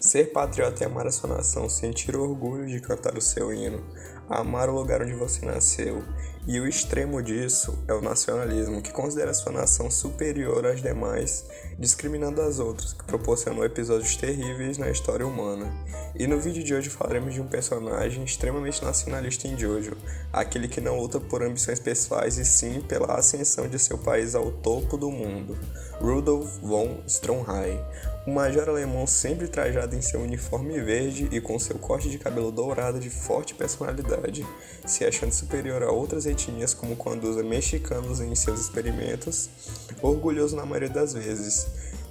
Ser patriota é amar a sua nação, sentir o orgulho de cantar o seu hino, amar o lugar onde você nasceu. E o extremo disso é o nacionalismo, que considera a sua nação superior às demais, discriminando as outras, que proporcionou episódios terríveis na história humana. E no vídeo de hoje falaremos de um personagem extremamente nacionalista em Jojo, aquele que não luta por ambições pessoais e sim pela ascensão de seu país ao topo do mundo, Rudolf von Stroheim, um major alemão sempre trajado em seu uniforme verde e com seu corte de cabelo dourado de forte personalidade, se achando superior a outras etnias como quando usa mexicanos em seus experimentos, orgulhoso na maioria das vezes,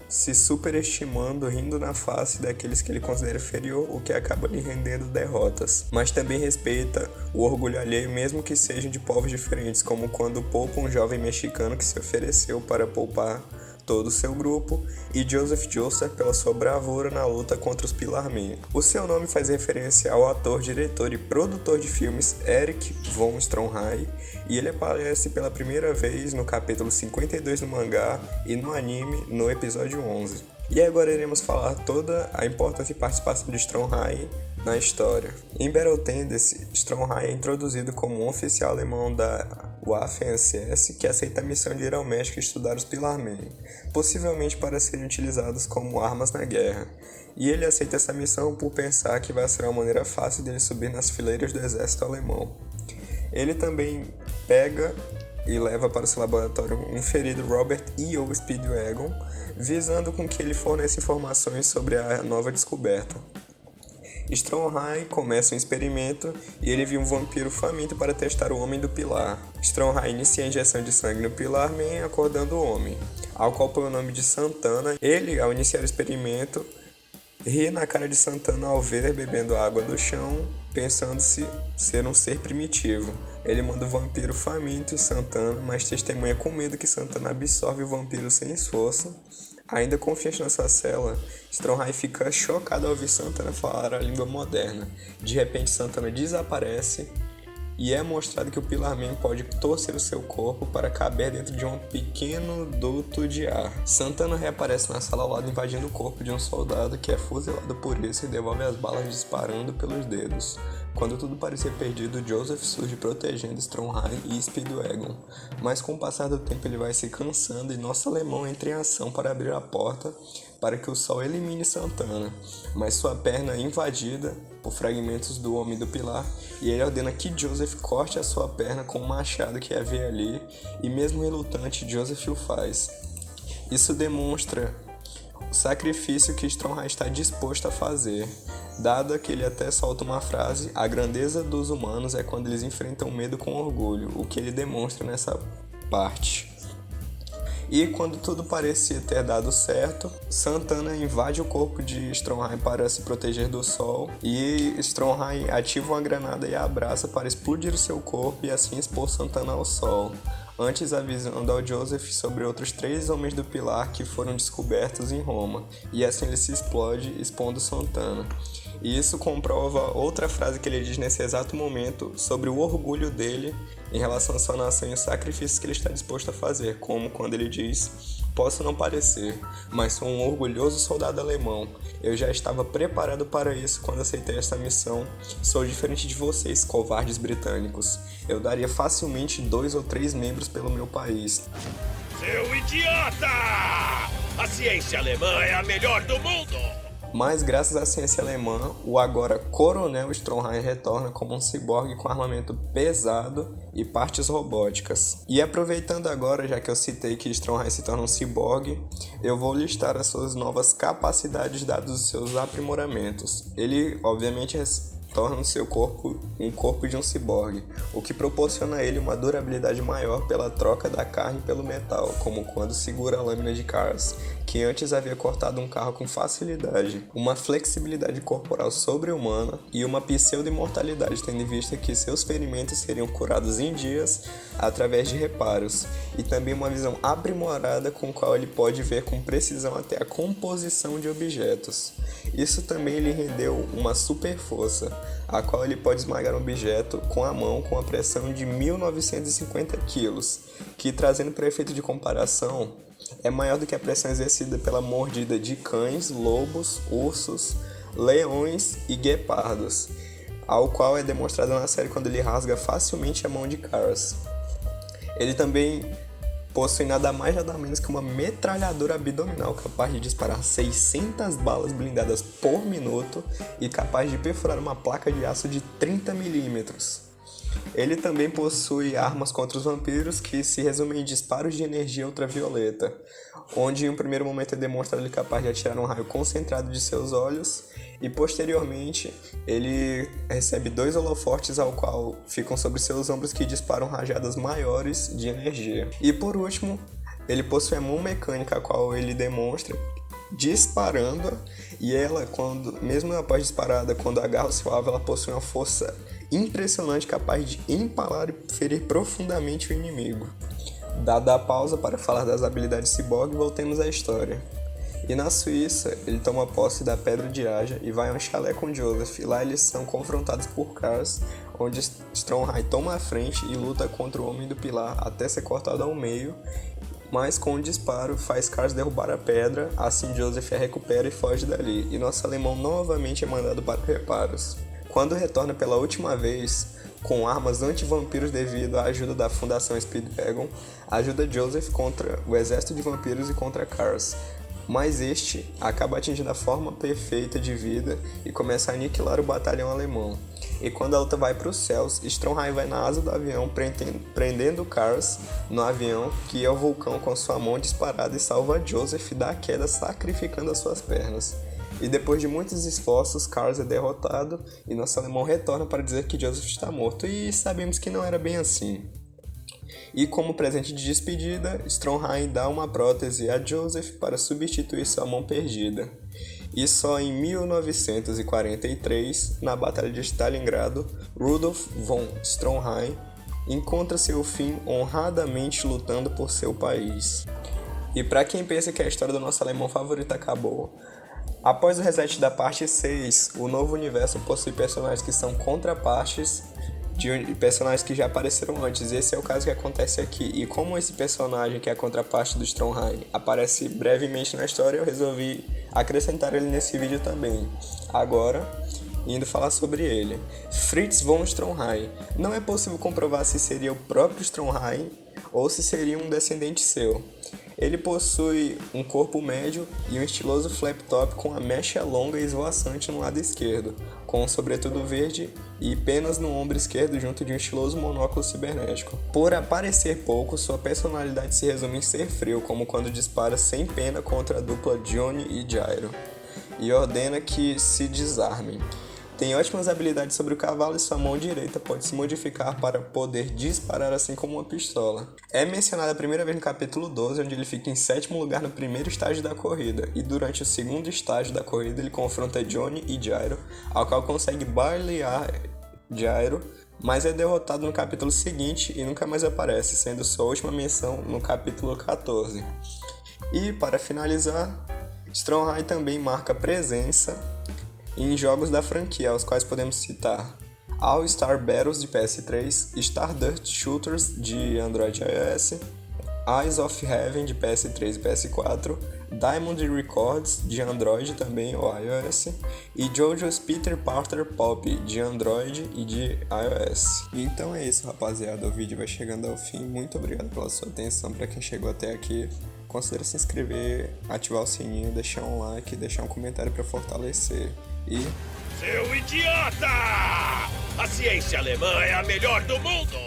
se superestimando, rindo na face daqueles que ele considera inferior, o que acaba lhe rendendo derrotas. Mas também respeita o orgulho alheio, mesmo que sejam de povos diferentes, como quando poupa um jovem mexicano que se ofereceu para poupar todo o seu grupo, e Joseph Joestar pela sua bravura na luta contra os Pillarmen. O seu nome faz referência ao ator, diretor e produtor de filmes Erich von Stroheim, e ele aparece pela primeira vez no capítulo 52 do mangá e no anime no episódio 11. E agora iremos falar toda a importante participação de Stroheim na história. Em Battle Tendency, Stroheim é introduzido como um oficial alemão da Waffen-SS que aceita a missão de ir ao México e estudar os Pillarmen, possivelmente para serem utilizados como armas na guerra. E ele aceita essa missão por pensar que vai ser uma maneira fácil dele subir nas fileiras do exército alemão. Ele também pega e leva para seu laboratório um ferido Robert E.O. Speedwagon, visando com que ele forneça informações sobre a nova descoberta. Stroheim começa um experimento e ele viu um vampiro faminto para testar o Homem do Pilar. Stroheim inicia a injeção de sangue no Pillarmen, acordando o homem, ao qual põe o nome de Santana. Ele, ao iniciar o experimento, ri na cara de Santana ao ver bebendo água do chão, pensando-se ser um ser primitivo. Ele manda o vampiro faminto em Santana, mas testemunha com medo que Santana absorve o vampiro sem esforço. Ainda confiante na sua cela, Stroheim fica chocado ao ouvir Santana falar a língua moderna. De repente, Santana desaparece e é mostrado que o Pillarmen pode torcer o seu corpo para caber dentro de um pequeno duto de ar. Santana reaparece na sala ao lado, invadindo o corpo de um soldado que é fuzilado por isso e devolve as balas disparando pelos dedos. Quando tudo parecia perdido, Joseph surge protegendo Stroheim e Speedwagon, mas com o passar do tempo ele vai se cansando e nosso alemão entra em ação para abrir a porta para que o sol elimine Santana, mas sua perna é invadida por fragmentos do Homem do Pilar e ele ordena que Joseph corte a sua perna com um machado que havia ali e mesmo relutante, Joseph o faz. Isso demonstra o sacrifício que Stroheim está disposto a fazer, dado que ele até solta uma frase: a grandeza dos humanos é quando eles enfrentam medo com orgulho, o que ele demonstra nessa parte. E quando tudo parecia ter dado certo, Santana invade o corpo de Stroheim para se proteger do sol, e Stroheim ativa uma granada e a abraça para explodir o seu corpo e assim expor Santana ao sol, antes avisando ao Joseph sobre outros 3 homens do Pilar que foram descobertos em Roma, e assim ele se explode, expondo Santana. E isso comprova outra frase que ele diz nesse exato momento sobre o orgulho dele em relação à sua nação e os sacrifícios que ele está disposto a fazer, como quando ele diz: posso não parecer, mas sou um orgulhoso soldado alemão. Eu já estava preparado para isso quando aceitei esta missão. Sou diferente de vocês, covardes britânicos. Eu daria facilmente 2 ou 3 membros pelo meu país. Seu idiota! A ciência alemã é a melhor do mundo! Mas graças à ciência alemã, o agora coronel Stroheim retorna como um ciborgue com armamento pesado e partes robóticas. E aproveitando agora, já que eu citei que Stroheim se torna um ciborgue, eu vou listar as suas novas capacidades dadas os seus aprimoramentos. Ele, obviamente, torna o seu corpo um corpo de um ciborgue, o que proporciona a ele uma durabilidade maior pela troca da carne pelo metal, como quando segura a lâmina de Cars, que antes havia cortado um carro com facilidade, uma flexibilidade corporal sobre-humana e uma pseudo-imortalidade, tendo em vista que seus ferimentos seriam curados em dias através de reparos, e também uma visão aprimorada com a qual ele pode ver com precisão até a composição de objetos. Isso também lhe rendeu uma super força, a qual ele pode esmagar um objeto com a mão com a pressão de 1950 kg, que, trazendo para efeito de comparação, é maior do que a pressão exercida pela mordida de cães, lobos, ursos, leões e guepardos, ao qual é demonstrado na série quando ele rasga facilmente a mão de Kars. Ele também possui nada mais nada menos que uma metralhadora abdominal capaz de disparar 600 balas blindadas por minuto e capaz de perfurar uma placa de aço de 30 milímetros. Ele também possui armas contra os vampiros que se resumem em disparos de energia ultravioleta, onde em um primeiro momento é demonstrado ele capaz de atirar um raio concentrado de seus olhos e posteriormente ele recebe 2 holofortes ao qual ficam sobre seus ombros que disparam rajadas maiores de energia. E por último, ele possui a mão mecânica a qual ele demonstra disparando e ela, mesmo após disparada, quando agarra o seu alvo, ela possui uma força impressionante capaz de empalar e ferir profundamente o inimigo. Dada a pausa para falar das habilidades Cyborg, voltemos à história. E na Suíça, ele toma posse da Pedra de Aja e vai a um chalé com Joseph. Lá eles são confrontados por Kars, onde Stromheim toma a frente e luta contra o Homem do Pilar até ser cortado ao meio, mas com um disparo faz Kars derrubar a pedra, assim Joseph a recupera e foge dali, e nosso alemão novamente é mandado para reparos. Quando retorna pela última vez, com armas anti-vampiros devido à ajuda da Fundação Speedwagon, ajuda Joseph contra o exército de vampiros e contra Kars, mas este acaba atingindo a forma perfeita de vida e começa a aniquilar o batalhão alemão. E quando a luta vai para os céus, Stromheim vai na asa do avião prendendo Kars no avião, que é o vulcão, com sua mão disparada, e salva Joseph da queda sacrificando as suas pernas. E depois de muitos esforços, Kars é derrotado e nosso alemão retorna para dizer que Joseph está morto, e sabemos que não era bem assim. E como presente de despedida, Stromheim dá uma prótese a Joseph para substituir sua mão perdida. E só em 1943, na Batalha de Stalingrado, Rudolf von Stromheim encontra seu fim honradamente lutando por seu país. E para quem pensa que a história do nosso alemão favorito acabou, após o reset da parte 6, o novo universo possui personagens que são contrapartes de personagens que já apareceram antes. Esse é o caso que acontece aqui. E como esse personagem, que é a contraparte do Stromheim, aparece brevemente na história, eu resolvi acrescentar ele nesse vídeo também. Agora, indo falar sobre ele. Fritz von Stromheim. Não é possível comprovar se seria o próprio Stromheim ou se seria um descendente seu. Ele possui um corpo médio e um estiloso flap top com a mecha longa e esvoaçante no lado esquerdo, com um sobretudo verde e penas no ombro esquerdo junto de um estiloso monóculo cibernético. Por aparecer pouco, sua personalidade se resume em ser frio, como quando dispara sem pena contra a dupla Johnny e Gyro, e ordena que se desarmem. Tem ótimas habilidades sobre o cavalo e sua mão direita pode se modificar para poder disparar assim como uma pistola. É mencionado a primeira vez no capítulo 12, onde ele fica em 7º lugar no primeiro estágio da corrida, e durante o segundo estágio da corrida ele confronta Johnny e Gyro, ao qual consegue balear Gyro, mas é derrotado no capítulo seguinte e nunca mais aparece, sendo sua última menção no capítulo 14. E para finalizar, Stromheim também marca presença em jogos da franquia, aos quais podemos citar All Star Battles de PS3, Stardust Shooters de Android e iOS, Eyes of Heaven de PS3 e PS4, Diamond Records de Android também ou iOS, e JoJo's Peter Parker Pop de Android e de iOS. Então é isso, rapaziada, o vídeo vai chegando ao fim. Muito obrigado pela sua atenção. Para quem chegou até aqui, considere se inscrever, ativar o sininho, deixar um like, deixar um comentário para fortalecer. E... Seu idiota! A ciência alemã é a melhor do mundo!